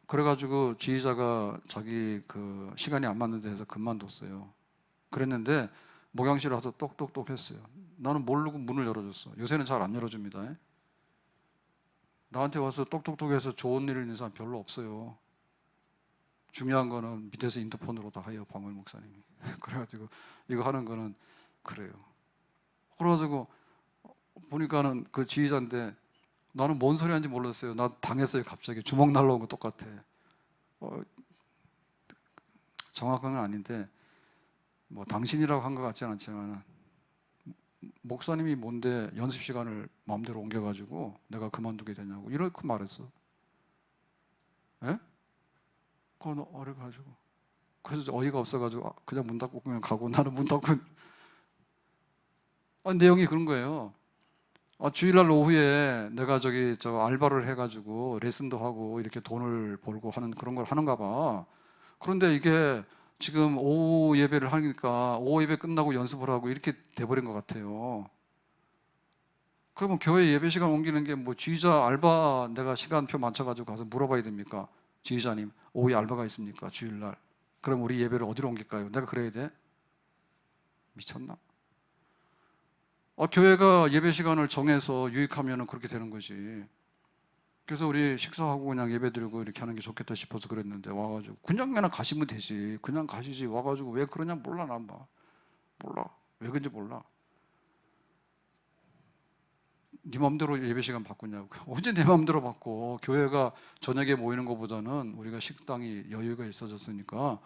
그래가지고 지휘자가 자기 그 시간이 안 맞는 데서 그만뒀어요. 그랬는데 목양실 와서 똑똑똑 했어요. 나는 모르고 문을 열어줬어. 요새는 잘 안 열어줍니다. 나한테 와서 똑똑똑해서 좋은 일을 있는 사람 별로 없어요. 중요한 거는 밑에서 인터폰으로 다 해요, 방울 목사님이. 그래가지고 이거 하는 거는 그래요. 그래가지고 보니까는 그 지휘자인데 나는 뭔 소리 하는지 몰랐어요. 나 당했어요. 갑자기 주먹 날라온 거 똑같아. 정확한 건 아닌데 뭐 당신이라고 한 것 같지는 않지만 목사님이 뭔데 연습 시간을 마음대로 옮겨가지고 내가 그만두게 되냐고 이렇게 말했어. 예? 그건 어려가지고 그래서 어이가 없어가지고 그냥 문 닫고 그냥 가고 나는 문 닫고 내용이 그런 거예요. 주일날 오후에 내가 저 알바를 해가지고 레슨도 하고 이렇게 돈을 벌고 하는 그런 걸 하는가 봐. 그런데 이게 지금 오후 예배를 하니까 오후 예배 끝나고 연습을 하고 이렇게 돼버린 것 같아요. 그러면 교회 예배 시간 옮기는 게 뭐 지휘자 알바 내가 시간표 맞춰가지고 가서 물어봐야 됩니까? 지휘자님 오후에 알바가 있습니까? 주일날. 그럼 우리 예배를 어디로 옮길까요? 내가 그래야 돼? 미쳤나? 교회가 예배 시간을 정해서 유익하면 그렇게 되는 거지. 그래서 우리 식사하고 그냥 예배드리고 이렇게 하는 게 좋겠다 싶어서 그랬는데 와가지고 그냥 가시면 되지. 그냥 가시지. 와가지고 왜 그러냐 몰라. 난 봐. 몰라. 왜 그런지 몰라. 네 마음대로 예배 시간 바꾸냐고. 언제 내 마음대로 바꿔. 교회가 저녁에 모이는 것보다는 우리가 식당이 여유가 있어졌으니까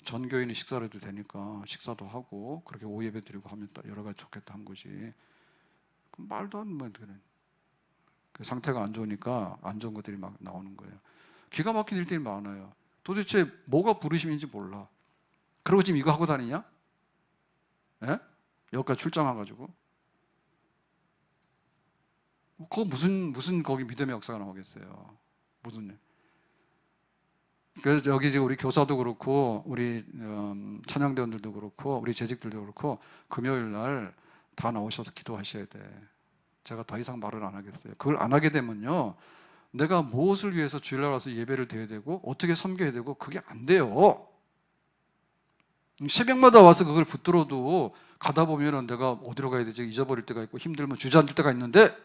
전 교인이 식사를 해도 되니까 식사도 하고 그렇게 오후 예배 드리고 하면 여러 가지 좋겠다 한 거지. 말도 안 돼. 그 상태가 안 좋으니까 안 좋은 것들이 막 나오는 거예요. 기가 막힌 일들이 많아요. 도대체 뭐가 부르심인지 몰라. 그러고 지금 이거 하고 다니냐? 예? 여기까지 출장 와가지고. 그거 무슨 거기 믿음의 역사가 나오겠어요. 무슨 일. 그래서 여기 이제 우리 교사도 그렇고 우리 찬양대원들도 그렇고 우리 재직들도 그렇고 금요일 날 다 나오셔서 기도하셔야 돼. 제가 더 이상 말을 안 하겠어요. 그걸 안 하게 되면요, 내가 무엇을 위해서 주일날 와서 예배를 드려야 되고 어떻게 섬겨야 되고 그게 안 돼요. 새벽마다 와서 그걸 붙들어도 가다 보면은 내가 어디로 가야 되지 잊어버릴 때가 있고 힘들면 주저앉을 때가 있는데,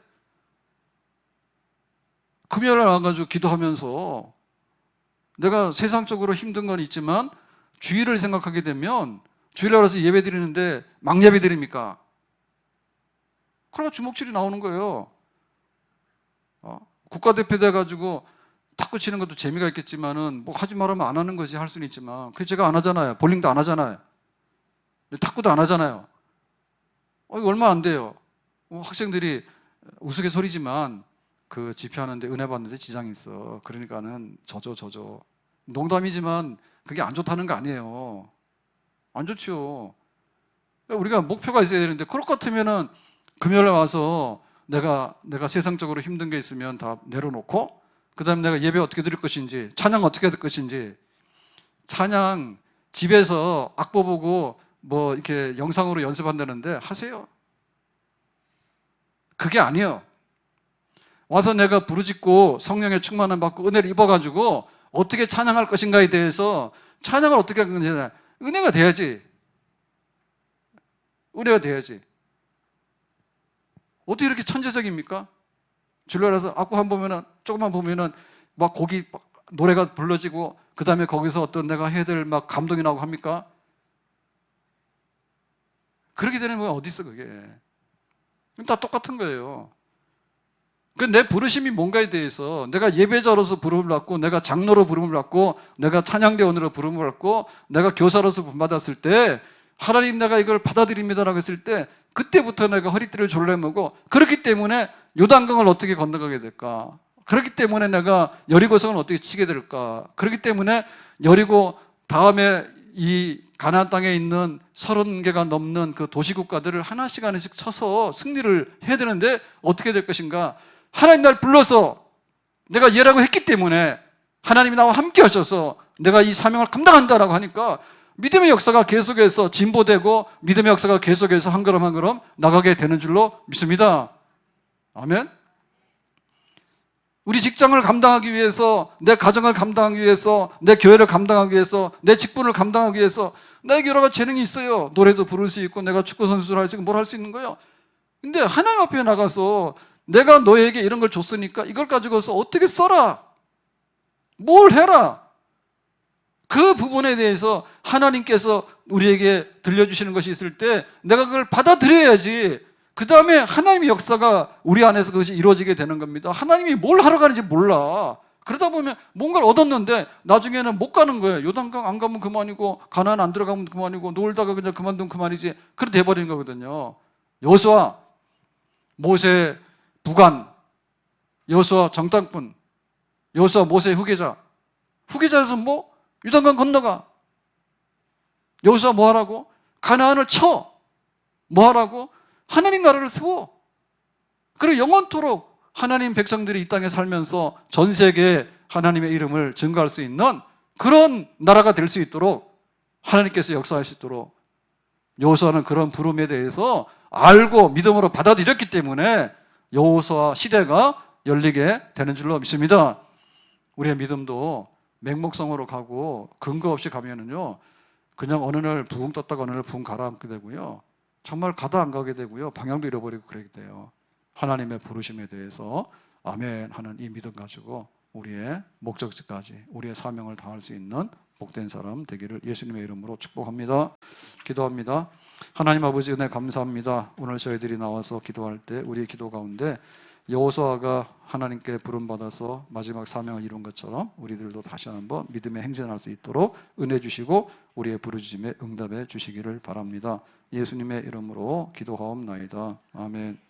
금요일날 와가지고 기도하면서 내가 세상적으로 힘든 건 있지만 주일을 생각하게 되면 주일날 와서 예배 드리는데 막예배 드립니까? 그러나 주먹질이 나오는 거예요. 국가대표 돼가지고 탁구 치는 것도 재미가 있겠지만은 뭐 하지 말하면 안 하는 거지 할 수는 있지만 그 제가 안 하잖아요. 볼링도 안 하잖아요. 탁구도 안 하잖아요. 이거 얼마 안 돼요. 학생들이 우스갯소리지만 그 집회하는데 은혜 받는데 지장이 있어. 그러니까는 저줘. 농담이지만 그게 안 좋다는 거 아니에요. 안 좋죠. 우리가 목표가 있어야 되는데 그럴 것 같으면은 금요일에 와서 내가 세상적으로 힘든 게 있으면 다 내려놓고 그 다음에 내가 예배 어떻게 드릴 것인지 찬양 어떻게 될 것인지 찬양 집에서 악보 보고 뭐 이렇게 영상으로 연습한다는데 하세요. 그게 아니에요. 와서 내가 부르짖고 성령의 충만을 받고 은혜를 입어가지고 어떻게 찬양할 것인가에 대해서 찬양을 어떻게 할 건지 은혜가 돼야지. 은혜가 돼야지. 어떻게 이렇게 천재적입니까? 주일날에서 악보 한 보면은 조금만 보면은 막 곡이 노래가 불러지고 그 다음에 거기서 어떤 내가 해야 될 막 감동이 나오고 합니까? 그렇게 되는 건 어디 있어 그게? 다 똑같은 거예요. 내 부르심이 뭔가에 대해서 내가 예배자로서 부름을 받고 내가 장로로 부름을 받고 내가 찬양대원으로 부름을 받고 내가 교사로서 부름받았을 때 하나님 내가 이걸 받아들입니다라고 했을 때 그때부터 내가 허리띠를 졸라매고 그렇기 때문에 요단강을 어떻게 건너가게 될까? 그렇기 때문에 내가 여리고성을 어떻게 치게 될까? 그렇기 때문에 여리고 다음에 이 가나안 땅에 있는 30개가 넘는 그 도시국가들을 하나씩 쳐서 승리를 해야 되는데 어떻게 될 것인가? 하나님 날 불러서 내가 예라고 했기 때문에 하나님이 나와 함께 하셔서 내가 이 사명을 감당한다라고 하니까 믿음의 역사가 계속해서 진보되고 믿음의 역사가 계속해서 한 걸음 한 걸음 나가게 되는 줄로 믿습니다. 아멘. 우리 직장을 감당하기 위해서, 내 가정을 감당하기 위해서, 내 교회를 감당하기 위해서, 내 직분을 감당하기 위해서 나에게 여러 가지 재능이 있어요. 노래도 부를 수 있고 내가 축구 선수를 할 수 있고 뭘 할 수 있는 거예요. 근데 하나님 앞에 나가서 내가 너에게 이런 걸 줬으니까 이걸 가지고서 어떻게 써라, 뭘 해라, 그 부분에 대해서 하나님께서 우리에게 들려주시는 것이 있을 때 내가 그걸 받아들여야지. 그 다음에 하나님의 역사가 우리 안에서 그것이 이루어지게 되는 겁니다. 하나님이 뭘 하러 가는지 몰라. 그러다 보면 뭔가를 얻었는데 나중에는 못 가는 거예요. 요단강 안 가면 그만이고 가나안 안 들어가면 그만이고 놀다가 그냥 그만두면 그만이지. 그렇게 돼버리는 거거든요. 여호수아, 모세 부관, 여호수아 정탐꾼, 여호수아 모세의 후계자에서 뭐 요단강 건너가. 여호수아 뭐 하라고? 가나안을 쳐. 뭐 하라고? 하나님 나라를 세워. 그리고 영원토록 하나님 백성들이 이 땅에 살면서 전 세계에 하나님의 이름을 증거할 수 있는 그런 나라가 될 수 있도록 하나님께서 역사할 수 있도록 여호수아는 그런 부름에 대해서 알고 믿음으로 받아들였기 때문에 여호수아 시대가 열리게 되는 줄로 믿습니다. 우리의 믿음도 맹목성으로 가고 근거 없이 가면은요, 그냥 어느 날 붕 떴다가 어느 날 붕 가라앉게 되고요, 정말 가다 안 가게 되고요, 방향도 잃어버리고 그러게 돼요. 하나님의 부르심에 대해서 아멘 하는 이 믿음 가지고 우리의 목적지까지 우리의 사명을 다할 수 있는 복된 사람 되기를 예수님의 이름으로 축복합니다. 기도합니다. 하나님 아버지 은혜 감사합니다. 오늘 저희들이 나와서 기도할 때 우리의 기도 가운데 여호수아가 하나님께 부름받아서 마지막 사명을 이룬 것처럼 우리들도 다시 한번 믿음의 행진할 수 있도록 은혜 주시고 우리의 부르짖음에 응답해 주시기를 바랍니다. 예수님의 이름으로 기도하옵나이다. 아멘.